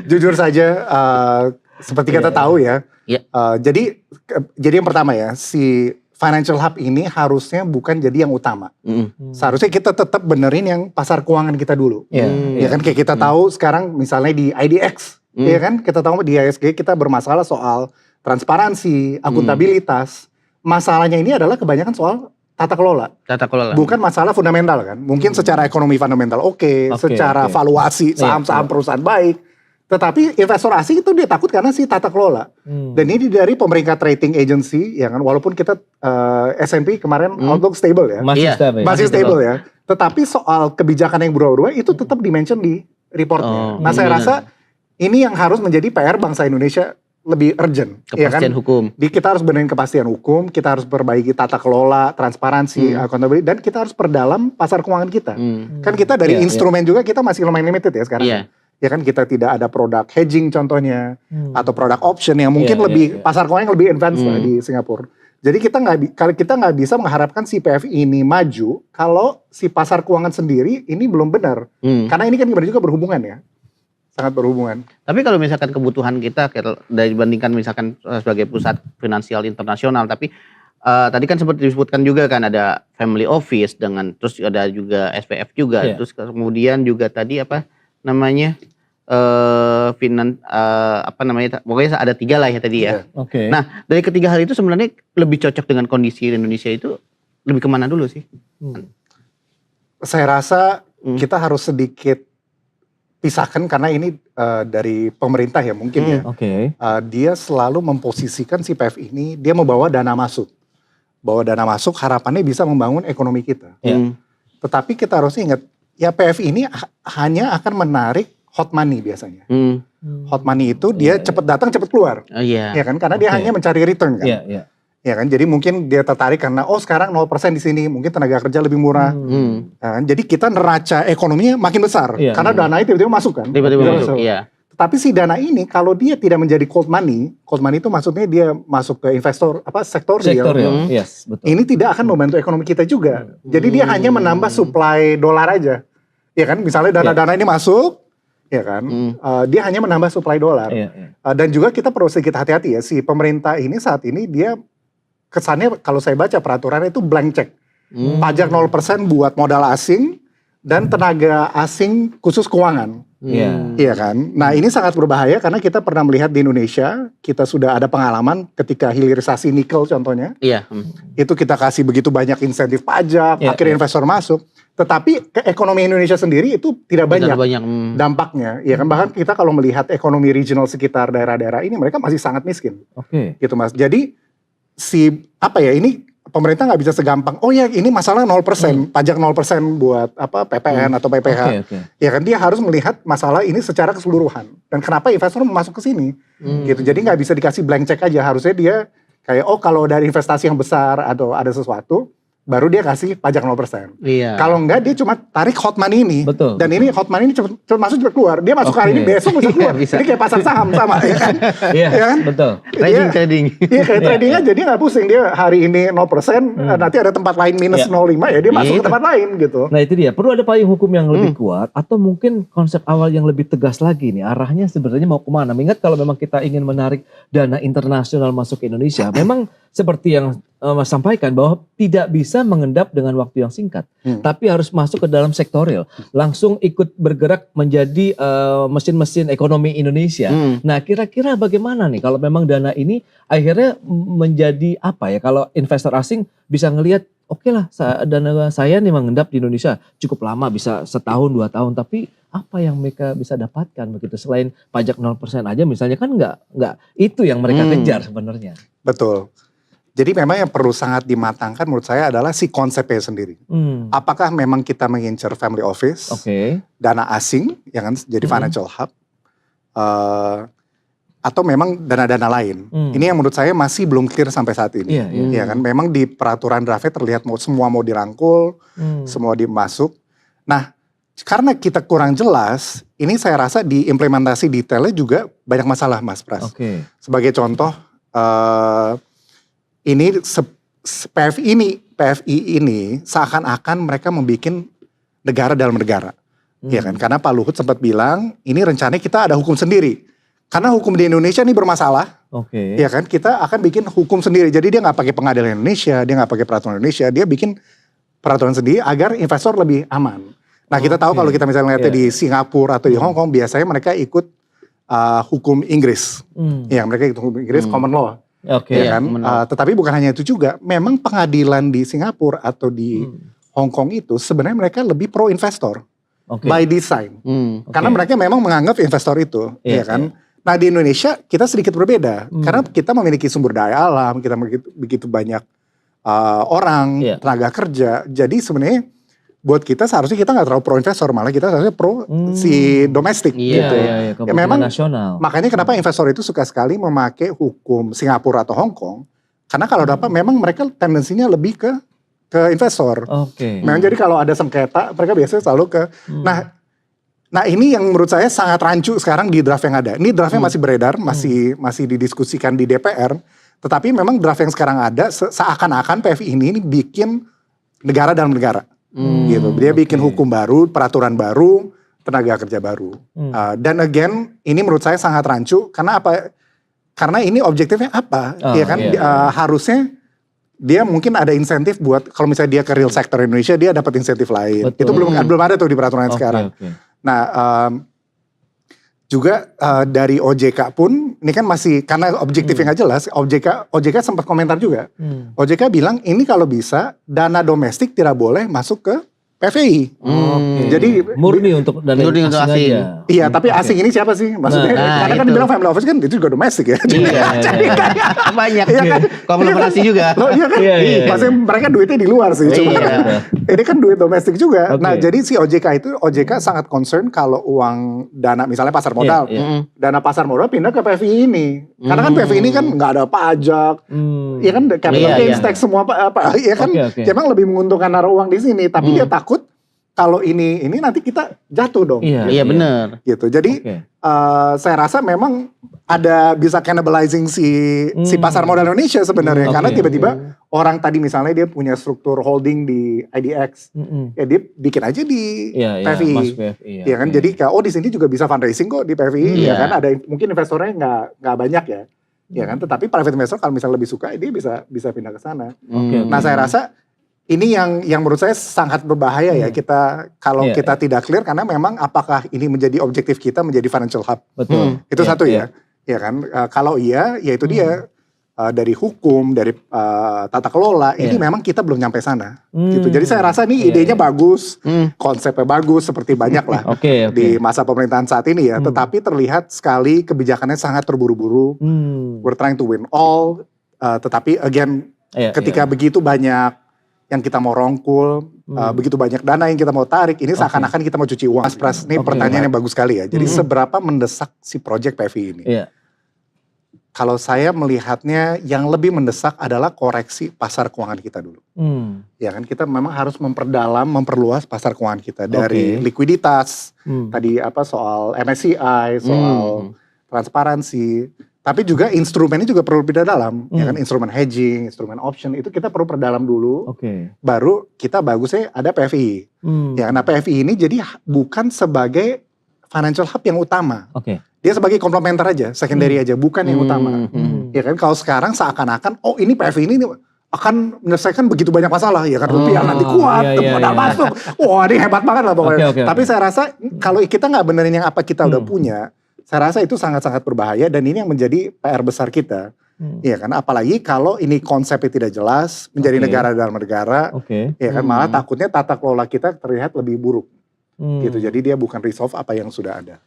Jujur saja, seperti kita tahu ya. Iya. Jadi yang pertama ya, si financial hub ini harusnya bukan jadi yang utama. Seharusnya kita tetap benerin yang pasar keuangan kita dulu. Ya kan kayak kita tahu sekarang misalnya di IDX, ya kan kita tahu di ISG kita bermasalah soal transparansi, akuntabilitas. Masalahnya ini adalah kebanyakan soal tata kelola. Bukan masalah fundamental kan. Mungkin secara ekonomi fundamental secara valuasi saham-saham perusahaan baik. Tetapi investor asing itu dia takut karena si tata kelola. Dan ini dari peringkat rating agency, ya kan, walaupun kita S&P kemarin outlook stable ya. Masih stable ya. Tetapi soal kebijakan yang berubah-ubah itu tetap dimention di reportnya. Nah saya rasa ini yang harus menjadi PR bangsa Indonesia lebih urgent. Kepastian hukum. Kita harus benerin kepastian hukum, kita harus perbaiki tata kelola, transparansi, accountability, dan kita harus perdalam pasar keuangan kita. Kan kita dari instrumen juga kita masih lumayan limited ya sekarang. Ya kan kita tidak ada produk hedging contohnya atau produk option yang mungkin lebih pasar keuangan yang lebih advance lah di Singapura. Jadi kita nggak bisa mengharapkan si PFI ini maju kalau si pasar keuangan sendiri ini belum benar. Karena ini kan juga berhubungan ya, sangat berhubungan. Tapi kalau misalkan kebutuhan kita dibandingkan misalkan sebagai pusat finansial internasional, tapi tadi kan sempat disebutkan juga kan ada family office dengan terus ada juga SPF juga, terus kemudian juga tadi apa namanya pokoknya ada 3 lah ya tadi ya. Nah dari ketiga hal itu sebenarnya lebih cocok dengan kondisi Indonesia itu lebih kemana dulu sih? Saya rasa kita harus sedikit pisahkan karena ini dari pemerintah ya mungkin ya. Dia selalu memposisikan si PF ini dia membawa dana masuk. Bawa dana masuk harapannya bisa membangun ekonomi kita. Tetapi kita harus ingat ya PF ini hanya akan menarik hot money biasanya. Hot money itu dia cepat datang cepat keluar. Ya kan karena dia hanya mencari return kan. Ya kan jadi mungkin dia tertarik karena sekarang 0% di sini mungkin tenaga kerja lebih murah. Ya kan? Jadi kita neraca ekonominya makin besar karena dana itu tiba-tiba masuk kan. Tiba-tiba masuk. Tapi si dana ini kalau dia tidak menjadi cold money itu maksudnya dia masuk ke investor sektor real. Betul. Ini tidak akan membantu ekonomi kita juga. Jadi dia hanya menambah supply dolar aja. Ya kan misalnya dana-dana ini masuk ya kan, dia hanya menambah supply dolar. Dan juga kita perlu sedikit hati-hati ya, si pemerintah ini saat ini dia kesannya kalau saya baca peraturannya itu blank check. Pajak 0% buat modal asing dan tenaga asing khusus keuangan. Iya kan. Nah ini sangat berbahaya karena kita pernah melihat di Indonesia, kita sudah ada pengalaman ketika hilirisasi nikel contohnya. Itu kita kasih begitu banyak insentif pajak, akhirnya investor masuk. Tetapi ke ekonomi Indonesia sendiri itu tidak banyak dampaknya. Ya kan bahkan kita kalau melihat ekonomi regional sekitar daerah-daerah ini mereka masih sangat miskin. Gitu Mas. Jadi ini pemerintah nggak bisa segampang ini masalah 0%, pajak 0% buat PPN atau PPH. Ya kan dia harus melihat masalah ini secara keseluruhan. Dan kenapa investor masuk ke sini? Gitu. Jadi nggak bisa dikasih blank check aja. Harusnya dia kayak kalau dari investasi yang besar atau ada sesuatu baru dia kasih pajak 0%. Kalau enggak dia cuma tarik hot money ini. Dan ini hot money ini cepet masuk cepet keluar. Dia masuk hari ini besok bisa keluar. Ini kayak pasar saham sama ya kan. Ya kan? Trading. Iya kayak trading aja dia nggak pusing. Dia hari ini 0%, nanti ada tempat lain minus 0,5 ya dia masuk ke tempat lain gitu. Nah itu dia, perlu ada payung hukum yang lebih kuat atau mungkin konsep awal yang lebih tegas lagi nih. Arahnya sebenarnya mau kemana? Mengingat kalau memang kita ingin menarik dana internasional masuk ke Indonesia, memang seperti yang Mas sampaikan bahwa tidak bisa mengendap dengan waktu yang singkat, tapi harus masuk ke dalam sektorial, langsung ikut bergerak menjadi mesin-mesin ekonomi Indonesia. Nah, kira-kira bagaimana nih kalau memang dana ini akhirnya menjadi kalau investor asing bisa ngelihat, oke lah, dana saya nih mengendap di Indonesia cukup lama, bisa setahun 2 tahun, tapi apa yang mereka bisa dapatkan begitu selain pajak 0% aja misalnya kan nggak itu yang mereka kejar sebenarnya. Betul. Jadi memang yang perlu sangat dimatangkan menurut saya adalah si konsepnya sendiri. Apakah memang kita mengincar family office, dana asing, yang kan jadi financial hub, atau memang dana-dana lain. Ini yang menurut saya masih belum clear sampai saat ini. Ya kan, memang di peraturan draftnya terlihat semua mau dirangkul, semua dimasuk. Nah, karena kita kurang jelas, ini saya rasa di implementasi detailnya juga banyak masalah, Mas Pras. Sebagai contoh, ini PFI ini seakan-akan mereka membuat negara dalam negara. Ya kan? Karena Pak Luhut sempat bilang, ini rencananya kita ada hukum sendiri. Karena hukum di Indonesia ini bermasalah. Oke. Ya kan? Kita akan bikin hukum sendiri. Jadi dia nggak pakai pengadilan Indonesia, dia nggak pakai peraturan Indonesia, dia bikin peraturan sendiri agar investor lebih aman. Nah kita tahu kalau kita misalnya lihatnya di Singapura atau di Hong Kong, biasanya mereka ikut hukum Inggris. Ya mereka ikut hukum Inggris, common law. Oke. Ya kan? Tetapi bukan hanya itu juga, memang pengadilan di Singapura atau di Hong Kong itu sebenarnya mereka lebih pro investor. By design. Karena mereka memang menganggap investor itu. Ya kan? Nah di Indonesia kita sedikit berbeda. Karena kita memiliki sumber daya alam, kita begitu banyak orang, tenaga kerja. Jadi sebenarnya buat kita seharusnya kita nggak terlalu pro investor, malah kita seharusnya pro si domestik gitu. Ya, memang nasional. Makanya kenapa investor itu suka sekali memakai hukum Singapura atau Hong Kong, karena kalau dapat memang mereka tendensinya lebih ke investor. Memang jadi kalau ada sengketa mereka biasanya selalu ke. Nah ini yang menurut saya sangat rancu sekarang di draft yang ada. Ini draftnya masih beredar, masih didiskusikan di DPR. Tetapi memang draft yang sekarang ada seakan-akan PFI ini bikin negara dalam negara. Gitu. Dia bikin hukum baru, peraturan baru, tenaga kerja baru. Dan again, ini menurut saya sangat rancu. Karena apa? Karena ini objektifnya apa? Ya kan? Harusnya dia mungkin ada insentif buat kalau misalnya dia ke real sector Indonesia, dia dapat insentif lain. Itu belum ada tuh di peraturan sekarang. Nah, juga dari OJK pun ini kan masih karena objektifnya nggak jelas. OJK sempat komentar juga. OJK bilang ini kalau bisa dana domestik tidak boleh masuk ke PFI. Jadi murni untuk dana asing aja. Iya, tapi asing ini siapa sih? Maksudnya karena kan dibilang family office kan itu juga domestik ya. Jadi banyak konglomerasi juga. Iya kan? Maksudnya mereka duitnya di luar sih. Cuma ini kan duit domestik juga. Nah jadi si OJK sangat concern kalau uang dana misalnya pasar modal. Dana pasar modal pindah ke PFI ini. Karena kan PFI ini kan nggak ada pajak. Iya kan capital gains tax semua apa. Iya kan memang lebih menguntungkan naruh uang di sini. Tapi dia takut kalau ini nanti kita jatuh dong. Iya benar. Gitu. Jadi saya rasa memang ada bisa cannibalizing si pasar modal Indonesia sebenarnya. Karena tiba-tiba orang tadi misalnya dia punya struktur holding di IDX. Ya dia bikin aja di PFI. Iya kan. Jadi di sini juga bisa fundraising kok di PFI. Ya kan. Ada mungkin investornya nggak banyak ya. Ya kan. Tetapi private investor kalau misalnya lebih suka dia bisa pindah ke sana. Nah saya rasa ini yang menurut saya sangat berbahaya ya kita kalau kita tidak clear karena memang apakah ini menjadi objektif kita menjadi financial hub. Itu satu ya. Ya kan kalau iya ya itu dia dari hukum dari tata kelola ini memang kita belum nyampe sana gitu. Jadi saya rasa ini idenya bagus, konsepnya bagus seperti banyak lah di masa pemerintahan saat ini ya. Tetapi terlihat sekali kebijakannya sangat terburu-buru. We're trying to win all. Tetapi again ketika begitu banyak yang kita mau rongkul, begitu banyak dana yang kita mau tarik, ini seakan-akan kita mau cuci uang. Mas Pras, ini pertanyaan yang bagus sekali ya. Jadi seberapa mendesak si project PFI ini? Kalau saya melihatnya yang lebih mendesak adalah koreksi pasar keuangan kita dulu. Ya kan kita memang harus memperluas pasar keuangan kita dari likuiditas, tadi soal MSCI, soal transparansi. Tapi juga instrumennya juga perlu pindah dalam, ya kan instrumen hedging, instrumen option itu kita perlu perdalam dulu, baru kita bagusnya ada PFI. Ya karena PFI ini jadi bukan sebagai financial hub yang utama, dia sebagai komplementer aja, secondary aja, bukan yang utama. Ya kan kalau sekarang seakan-akan, ini PFI ini akan menyelesaikan begitu banyak masalah, ya kan rupiah nanti kuat, modal masuk, wah ini hebat banget lah pokoknya. Tapi saya rasa kalau kita nggak benerin yang apa kita udah punya. Saya rasa itu sangat-sangat berbahaya dan ini yang menjadi PR besar kita. Iya kan, apalagi kalau ini konsepnya tidak jelas, menjadi negara dalam negara, ya kan malah takutnya tata kelola kita terlihat lebih buruk. Gitu. Jadi dia bukan resolve apa yang sudah ada.